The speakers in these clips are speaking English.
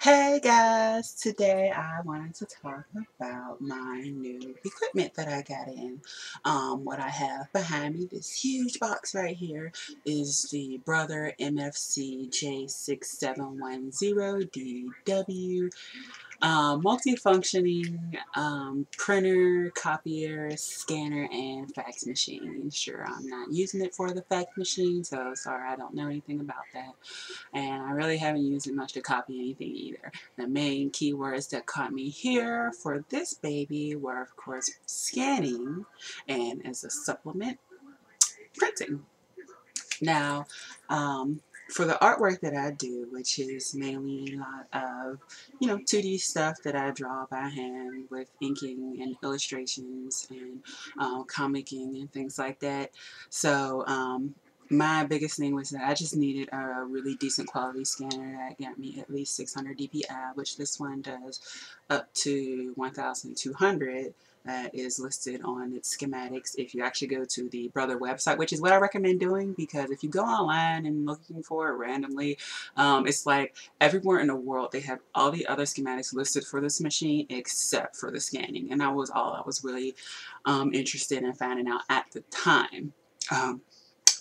Hey guys, today I wanted to talk about my new equipment that I got in. What I have behind me, this huge box right here, is the Brother MFC-J6710DW multifunctioning printer, copier, scanner, and fax machine. Sure, I'm not using it for the fax machine, so sorry I don't know anything about that. And I really haven't used it much to copy anything either. The main keywords that caught me here for this baby were, of course, scanning and, as a supplement, printing. Now, for the artwork that I do, which is mainly a lot of, 2D stuff that I draw by hand with inking and illustrations and comicking and things like that. So, my biggest thing was that I just needed a really decent quality scanner that got me at least 600 dpi, which this one does up to 1200. That is listed on its schematics if you actually go to the Brother website, which is what I recommend doing, because if you go online and looking for it randomly, it's like everywhere in the world they have all the other schematics listed for this machine except for the scanning, and that was all I was really interested in finding out at the time.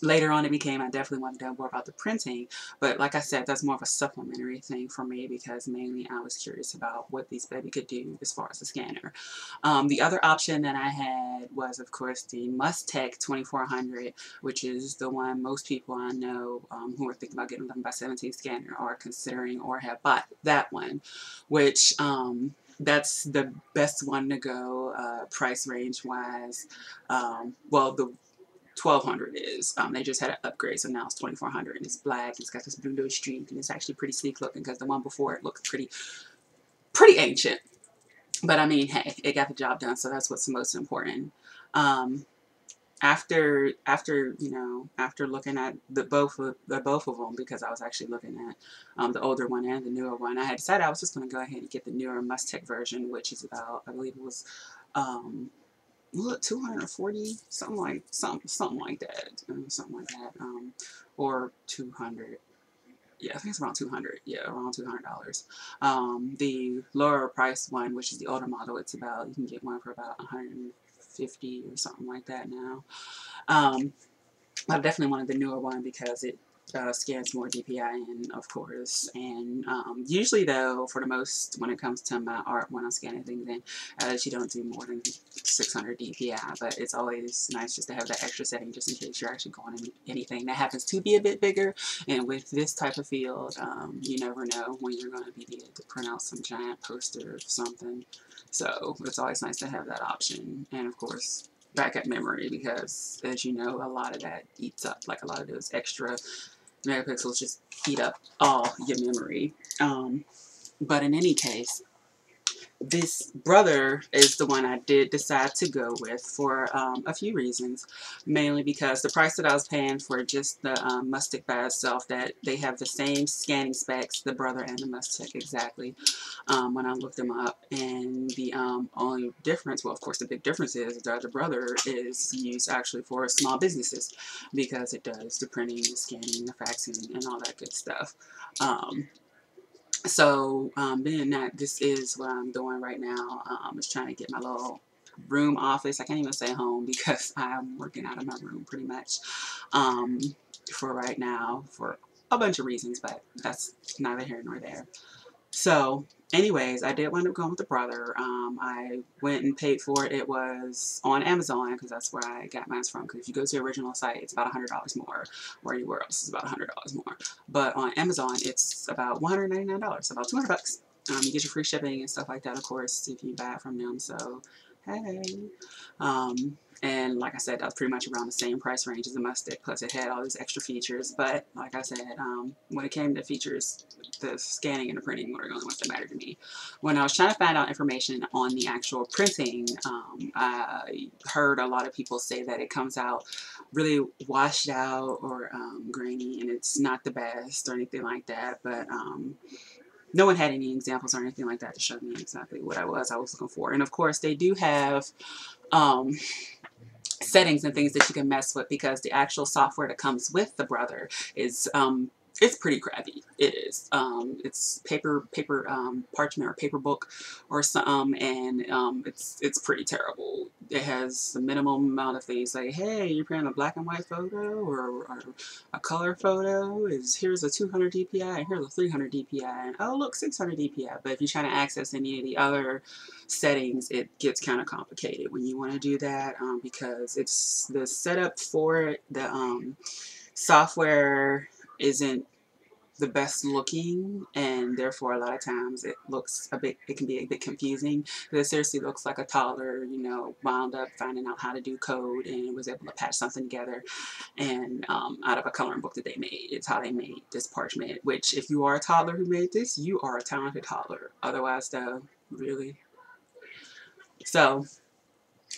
Later on it became I definitely wanted to know more about the printing, but like I said, that's more of a supplementary thing for me because mainly I was curious about what these baby could do as far as the scanner. The other option that I had was, of course, the Mustech 2400, which is the one most people I know who are thinking about getting an 11x17 scanner are considering or have bought that one, which that's the best one to go price range wise. Well, the 1200 is. They just had an upgrade, so now it's 2400 and it's black. It's got this blue little streak and it's actually pretty sleek looking because the one before it looked pretty ancient. But I mean, hey, it got the job done, so that's what's most important. Um, after looking at the both of them, because I was actually looking at the older one and the newer one, I had decided I was just going to go ahead and get the newer Mustech version, which is about, I believe it was um, 240, something like that, or 200. Yeah, I think it's around 200. Yeah, around $200. The lower price one, which is the older model, it's about, you can get one for about 150 or something like that now. Um, I definitely wanted the newer one because it scans more DPI, and of course, and usually though, for the most, when it comes to my art, when I'm scanning things in, you don't do more than 600 DPI, but it's always nice just to have that extra setting just in case you're actually going in anything that happens to be a bit bigger. And with this type of field, you never know when you're going to be needed to print out some giant poster or something. So it's always nice to have that option, and of course, backup memory, because as you know, a lot of that eats up, like a lot of those extra megapixels just eat up all your memory. But in any case, this Brother is the one I did decide to go with for a few reasons. Mainly because the price that I was paying for just the Mustech by itself, that they have the same scanning specs, the Brother and the Mustech exactly, when I looked them up. And the only difference, well, of course, the big difference is that the Brother is used actually for small businesses because it does the printing, the scanning, the faxing, and all that good stuff. So, being that this is what I'm doing right now, is trying to get my little room office. I can't even say home because I'm working out of my room pretty much, um, for right now for a bunch of reasons, but that's neither here nor there. So, anyways, I did wind up going with the Brother. I went and paid for it. It was on Amazon because that's where I got mine from. Because if you go to the original site, it's about $100 more, or anywhere else, it's about $100 more. But on Amazon, it's about $199, about 200 bucks. You get your free shipping and stuff like that, of course, if you buy it from them. So, hey. And like I said, that was pretty much around the same price range as the Mustang, plus it had all these extra features. But like I said, when it came to features, the scanning and the printing were the only ones that mattered to me. When I was trying to find out information on the actual printing, I heard a lot of people say that it comes out really washed out or grainy, and it's not the best or anything like that. But no one had any examples or anything like that to show me exactly what I was looking for. And of course, they do have um, settings and things that you can mess with, because the actual software that comes with the Brother is it's pretty crappy. It is. It's parchment or paper book or some, and it's pretty terrible. It has the minimum amount of things like, hey, you're printing a black and white photo or a color photo. Here's a 200 DPI and here's a 300 DPI, and oh look, 600 DPI. But if you're trying to access any of the other settings, it gets kind of complicated when you want to do that, because it's the setup for it. The software isn't the best looking, and therefore a lot of times it can be a bit confusing. It seriously looks like a toddler, you know, wound up finding out how to do code and was able to patch something together, and out of a coloring book that they made. It's how they made this parchment, which if you are a toddler who made this, you are a talented toddler. Otherwise, though, really. So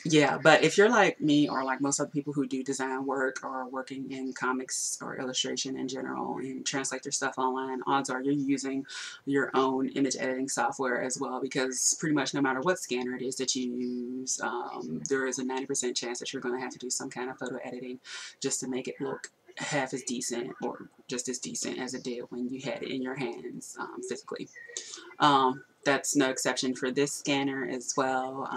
yeah, but if you're like me or like most other people who do design work or working in comics or illustration in general and translate their stuff online, odds are you're using your own image editing software as well, because pretty much no matter what scanner it is that you use, there is a 90% chance that you're going to have to do some kind of photo editing just to make it look half as decent or just as decent as it did when you had it in your hands physically. That's no exception for this scanner as well.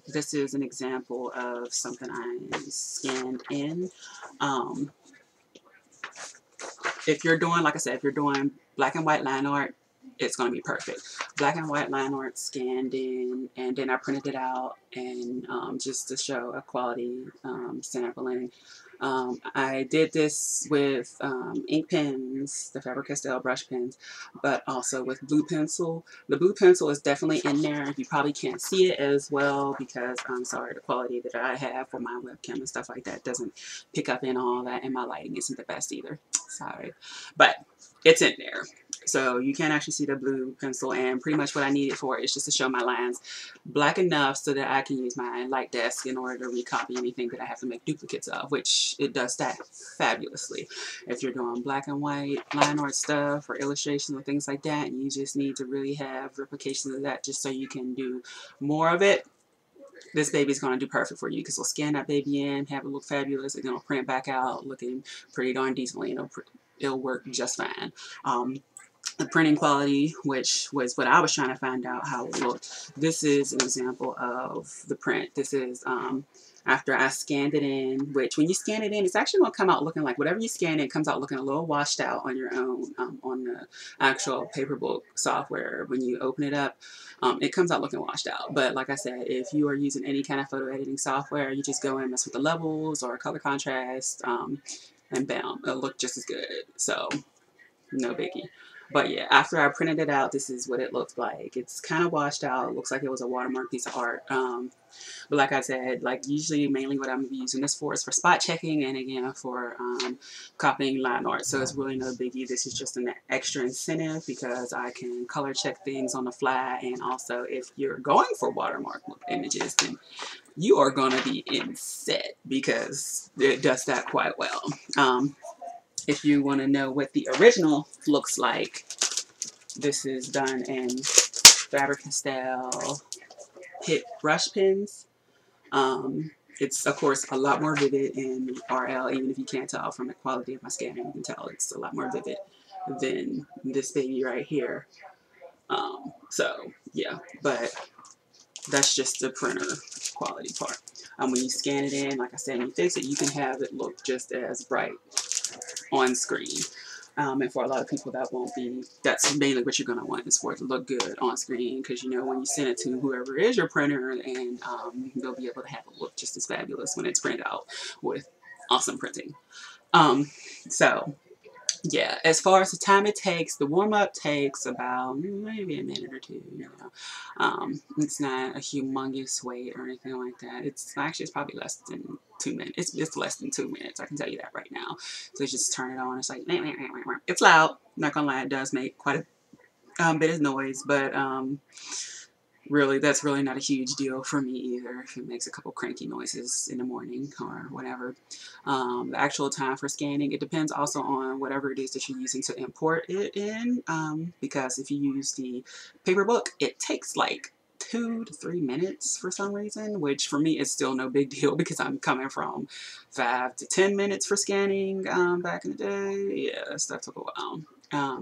This is an example of something I scanned in. If you're doing, like I said, if you're doing black and white line art, it's going to be perfect. Black and white line art scanned in, and then I printed it out, and just to show a quality sampling. I did this with ink pens, the Faber-Castell brush pens, but also with blue pencil. The blue pencil is definitely in there. You probably can't see it as well because I'm sorry, the quality that I have for my webcam and stuff like that doesn't pick up in all that, and my lighting isn't the best either. Sorry, but it's in there. So you can actually see the blue pencil, and pretty much what I need it for is just to show my lines black enough so that I can use my light desk in order to recopy anything that I have to make duplicates of, which it does that fabulously. If you're doing black and white line art stuff or illustrations or things like that, and you just need to really have replications of that just so you can do more of it, this baby's going to do perfect for you, because we'll scan that baby in, have it look fabulous, and it'll print it back out looking pretty darn decently, and it'll work just fine. The printing quality, which was what I was trying to find out how it looked. This is an example of the print. This is after I scanned it in, which when you scan it in, it's actually going to come out looking like whatever you scan it comes out looking a little washed out on your own on the actual paper book software. When you open it up, it comes out looking washed out. But like I said, if you are using any kind of photo editing software, you just go and mess with the levels or color contrast, and bam, it'll look just as good. So no biggie. But yeah, after I printed it out, this is what it looked like. It's kind of washed out. It looks like it was a watermark piece of art. But like I said, like usually mainly what I'm going to be using this for is for spot checking, and again for copying line art. So it's really no biggie. This is just an extra incentive because I can color check things on the fly. And also if you're going for watermark images, then you are going to be in set because it does that quite well. If you want to know what the original looks like, this is done in Faber-Castell Hit brush pens. It's, of course, a lot more vivid in RL, even if you can't tell from the quality of my scanner. You can tell it's a lot more vivid than this baby right here. So, yeah, but that's just the printer quality part. When you scan it in, like I said, and you fix it, you can have it look just as bright on screen. And for a lot of people that's mainly what you're going to want, is for it to look good on screen, because you know when you send it to whoever is your printer, and they'll be able to have it look just as fabulous when it's printed out with awesome printing. So yeah, as far as the time it takes, the warm-up takes about maybe a minute or two, you know. It's not a humongous wait or anything like that. It's probably less than 2 minutes. It's less than 2 minutes, I can tell you that right now. So you just turn it on. It's like, it's loud. I'm not gonna lie, it does make quite a bit of noise, but really, that's really not a huge deal for me either if it makes a couple cranky noises in the morning or whatever. The actual time for scanning, it depends also on whatever it is that you're using to import it in, because if you use the paper book, it takes like 2 to 3 minutes for some reason, which for me is still no big deal because I'm coming from 5 to 10 minutes for scanning back in the day. Yeah, that stuff took a while.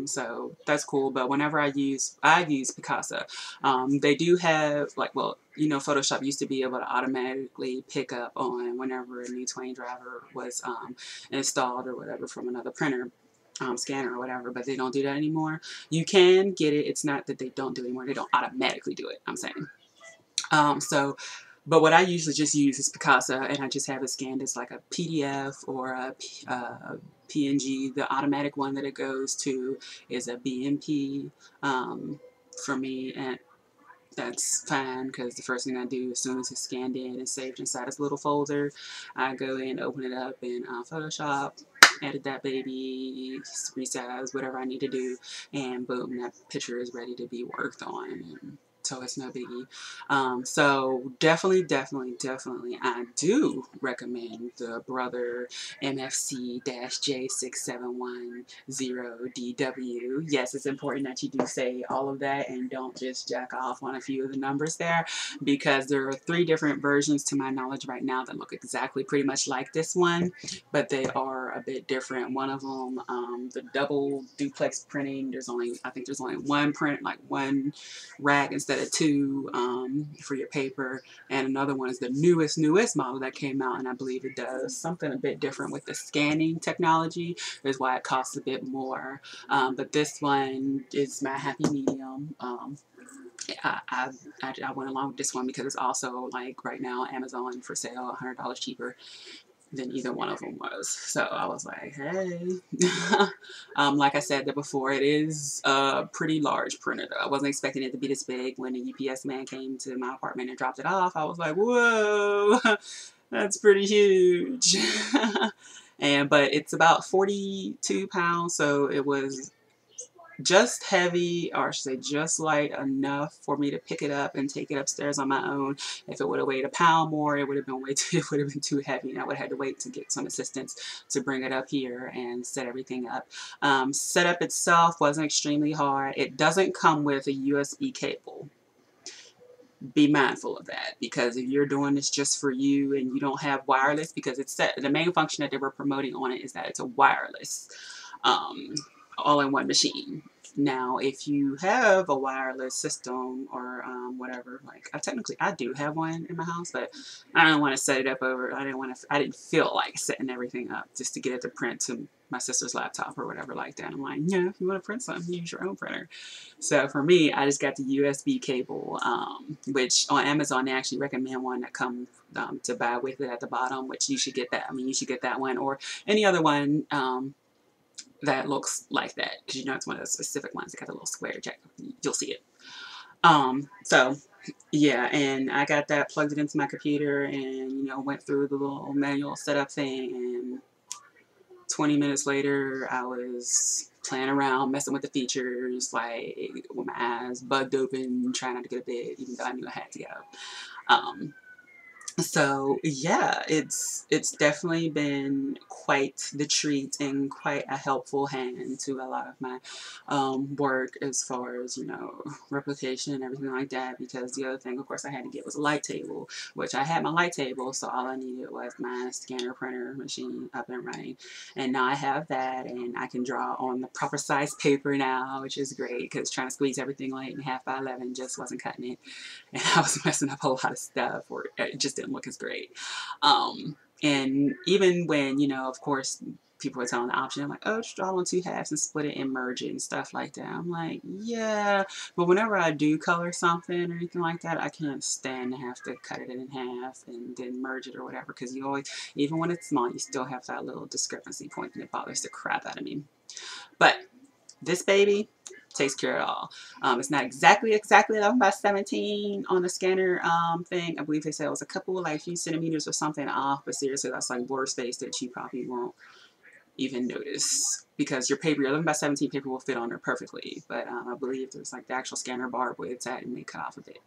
So that's cool. But whenever I use Picasa. They do have, like, well, you know, Photoshop used to be able to automatically pick up on whenever a new Twain driver was installed or whatever from another printer. Scanner or whatever, but they don't do that anymore. You can get it. It's not that they don't do it anymore. They don't automatically do it, I'm saying. But what I usually just use is Picasa, and I just have it scanned as like a PDF or a PNG. The automatic one that it goes to is a BMP for me, and that's fine because the first thing I do as soon as it's scanned in and saved inside this little folder, I go in, open it up in Photoshop, edit that baby, resize whatever I need to do, and boom, that picture is ready to be worked on. And so it's no biggie. So definitely, I do recommend the Brother MFC-J6710DW. Yes, it's important that you do say all of that and don't just jack off on a few of the numbers there, because there are 3 different versions to my knowledge right now that look exactly pretty much like this one, but they are a bit different. One of them, the double duplex printing, I think there's only one print, like one rack instead of 2 for your paper, and another one is the newest model that came out, and I believe it does something a bit different with the scanning technology, is why it costs a bit more. But this one is my happy medium. I went along with this one because it's also, like, right now Amazon for sale $100 cheaper than either one of them was. So I was like, hey. Like I said that before, it is a pretty large printer though. I wasn't expecting it to be this big. When the UPS man came to my apartment and dropped it off, I was like, whoa, that's pretty huge. But it's about 42 pounds, so it was just heavy, or I should say just light enough for me to pick it up and take it upstairs on my own. If it would have weighed a pound more, it would have been too heavy, and I would have had to wait to get some assistance to bring it up here and set everything up. Setup itself wasn't extremely hard. It doesn't come with a USB cable. Be mindful of that, because if you're doing this just for you and you don't have wireless, because it's the main function that they were promoting on it is that it's a wireless all-in-one machine. Now, if you have a wireless system or whatever, like I do have one in my house, but I don't want to set it up over. I didn't feel like setting everything up just to get it to print to my sister's laptop or whatever like that. I'm like, yeah, if you want to print something, use your own printer. So for me, I just got the USB cable, which on Amazon they actually recommend one that comes to buy with it at the bottom, which you should get that. I mean, you should get that one or any other one that looks like that, because you know it's one of those specific ones that got a little square jack. You'll see it. So yeah, and I got that, plugged it into my computer, and went through the little manual setup thing, and 20 minutes later I was playing around, messing with the features, like with my eyes bugged open, trying not to get to bed, even though I knew I had to get up. So yeah, it's definitely been quite the treat and quite a helpful hand to a lot of my work as far as replication and everything like that. Because the other thing, of course, I had to get was a light table, which I had my light table, so all I needed was my scanner printer machine up and running, and now I have that, and I can draw on the proper size paper now, which is great, because trying to squeeze everything like in 1/2 by 11 just wasn't cutting it, and I was messing up a lot of stuff, or it just didn't look as great. And even when, of course, people were telling the option, I'm like, oh, just draw on 2 halves and split it and merge it and stuff like that. I'm like, yeah, but whenever I do color something or anything like that, I can't stand to have to cut it in half and then merge it or whatever, because you always, even when it's small, you still have that little discrepancy point, and it bothers the crap out of me. But this baby takes care of it all. It's not exactly 11 by 17 on the scanner thing. I believe they said it was a couple, like a few centimeters or something off, but seriously, that's like border space that you probably won't even notice, because your paper, your 11 by 17 paper will fit on there perfectly, but I believe there's like the actual scanner bar where it's at and they cut off a bit.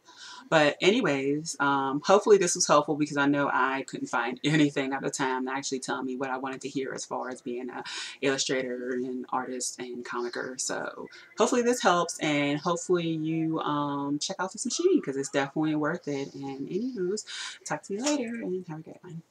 But anyways, hopefully this was helpful, because I know I couldn't find anything at the time to actually tell me what I wanted to hear as far as being an illustrator and artist and comicker. So hopefully this helps, and hopefully you check out this machine, because it's definitely worth it. And anywho's, talk to you later and have a great one.